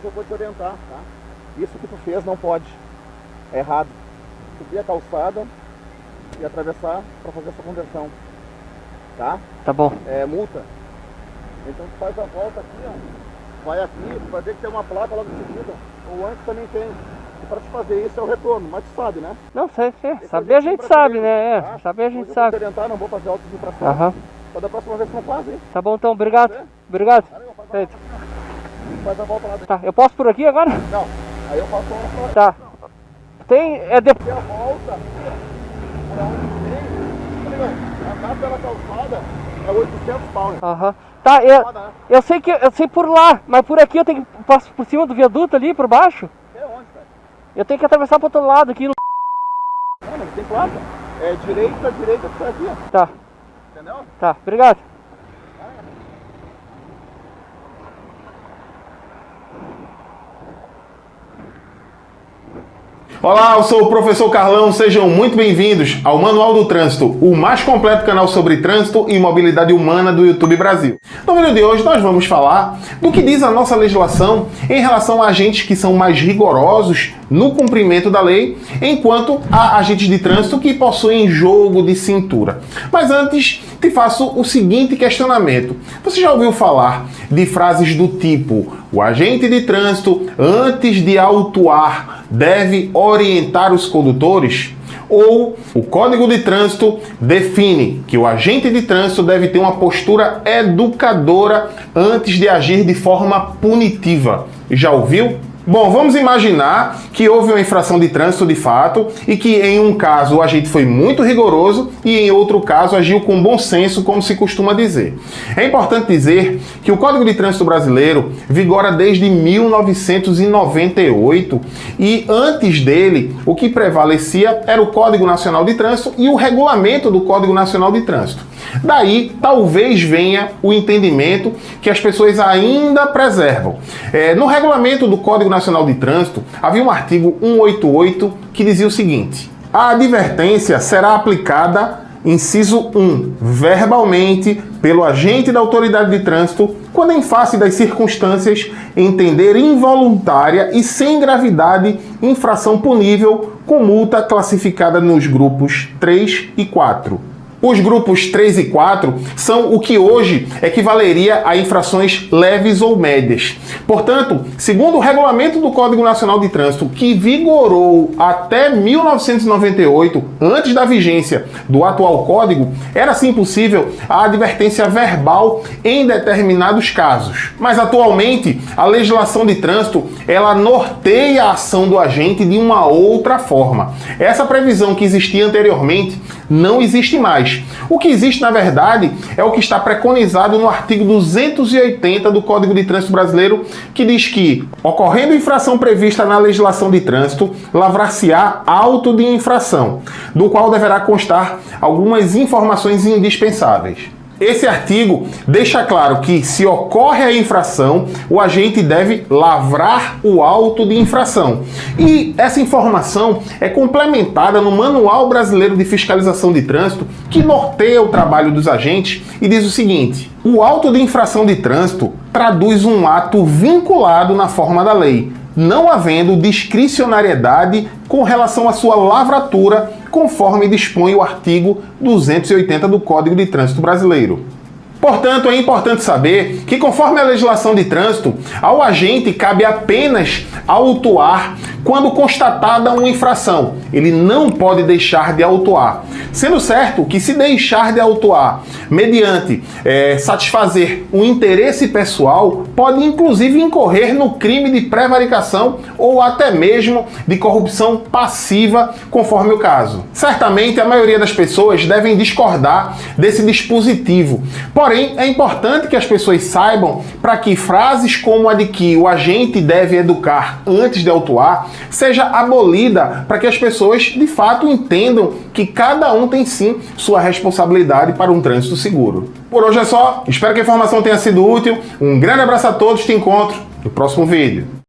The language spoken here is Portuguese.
que eu vou te orientar, tá? Isso que tu fez não pode. É errado. Subir a calçada e atravessar para fazer essa conversão. Tá? Tá bom. É multa. Então tu faz a volta aqui, ó. Vai aqui, tu vai ver que tem uma placa logo em seguida. Ou antes também tem. E para te fazer isso é o retorno, mas tu sabe, né? Não, sei. Saber a gente sabe, né? Tá? Saber a gente Hoje eu sabe. vou te orientar, não vou fazer auto de infração. Aham. Só da próxima vez que não faz, hein? Tá bom então, obrigado. Obrigado. Feito. Faz a volta lá dentro. Tá, eu posso por aqui agora? Não, aí eu faço a volta. Tá. Tem. É depois. E a volta, pra onde vem, andar pela calçada é 800 pau, né? Aham. Tá, eu sei que eu sei por lá, mas por aqui eu tenho que passar por cima do viaduto ali, por baixo. É onde, cara? Eu tenho que atravessar pro outro lado aqui. Não, mas tem placa. É direita, que tá aqui, ó. Tá, Entendeu? tá, obrigado. Olá, eu sou o professor Carlão, sejam muito bem-vindos ao Manual do Trânsito, o mais completo canal sobre trânsito e mobilidade humana do YouTube Brasil. No vídeo de hoje nós vamos falar do que diz a nossa legislação em relação a agentes que são mais rigorosos no cumprimento da lei, enquanto há agentes de trânsito que possuem jogo de cintura. Mas antes, te faço o seguinte questionamento. Você já ouviu falar de frases do tipo: o agente de trânsito, antes de autuar, deve orientar os condutores? Ou o Código de Trânsito define que o agente de trânsito deve ter uma postura educadora antes de agir de forma punitiva? Já ouviu? Bom, vamos imaginar que houve uma infração de trânsito de fato e que em um caso o agente foi muito rigoroso e em outro caso agiu com bom senso, como se costuma dizer. É importante dizer que o Código de Trânsito brasileiro vigora desde 1998 e antes dele o que prevalecia era o Código Nacional de Trânsito e o regulamento do Código Nacional de Trânsito. Daí, talvez venha o entendimento que as pessoas ainda preservam. No regulamento do Código Nacional de Trânsito, havia um artigo 188 que dizia o seguinte: a advertência será aplicada, inciso 1, verbalmente, pelo agente da autoridade de trânsito, quando em face das circunstâncias entender involuntária e sem gravidade infração punível com multa classificada nos grupos 3 e 4. Os grupos 3 e 4 são o que hoje equivaleria a infrações leves ou médias. Portanto, segundo o regulamento do Código Nacional de Trânsito, que vigorou até 1998, antes da vigência do atual código, era sim possível a advertência verbal em determinados casos. Mas atualmente, a legislação de trânsito, ela norteia a ação do agente de uma outra forma. Essa previsão que existia anteriormente não existe mais. O que existe, na verdade, é o que está preconizado no artigo 280 do Código de Trânsito Brasileiro, que diz que, ocorrendo infração prevista na legislação de trânsito, lavrar-se-á auto de infração, do qual deverá constar algumas informações indispensáveis. Esse artigo deixa claro que, se ocorre a infração, o agente deve lavrar o auto de infração. E essa informação é complementada no Manual Brasileiro de Fiscalização de Trânsito, que norteia o trabalho dos agentes e diz o seguinte: o auto de infração de trânsito traduz um ato vinculado na forma da lei, não havendo discricionariedade com relação à sua lavratura, conforme dispõe o artigo 280 do Código de Trânsito Brasileiro. Portanto, é importante saber que, conforme a legislação de trânsito, ao agente cabe apenas autuar quando constatada uma infração. Ele não pode deixar de autuar. Sendo certo que, se deixar de autuar mediante satisfazer um interesse pessoal, pode inclusive incorrer no crime de prevaricação ou até mesmo de corrupção passiva, conforme o caso. Certamente, a maioria das pessoas devem discordar desse dispositivo. Porém, é importante que as pessoas saibam para que frases como a de que o agente deve educar antes de autuar seja abolida, para que as pessoas de fato entendam que cada um tem sim sua responsabilidade para um trânsito seguro. Por hoje é só, espero que a informação tenha sido útil. Um grande abraço a todos, te encontro no próximo vídeo.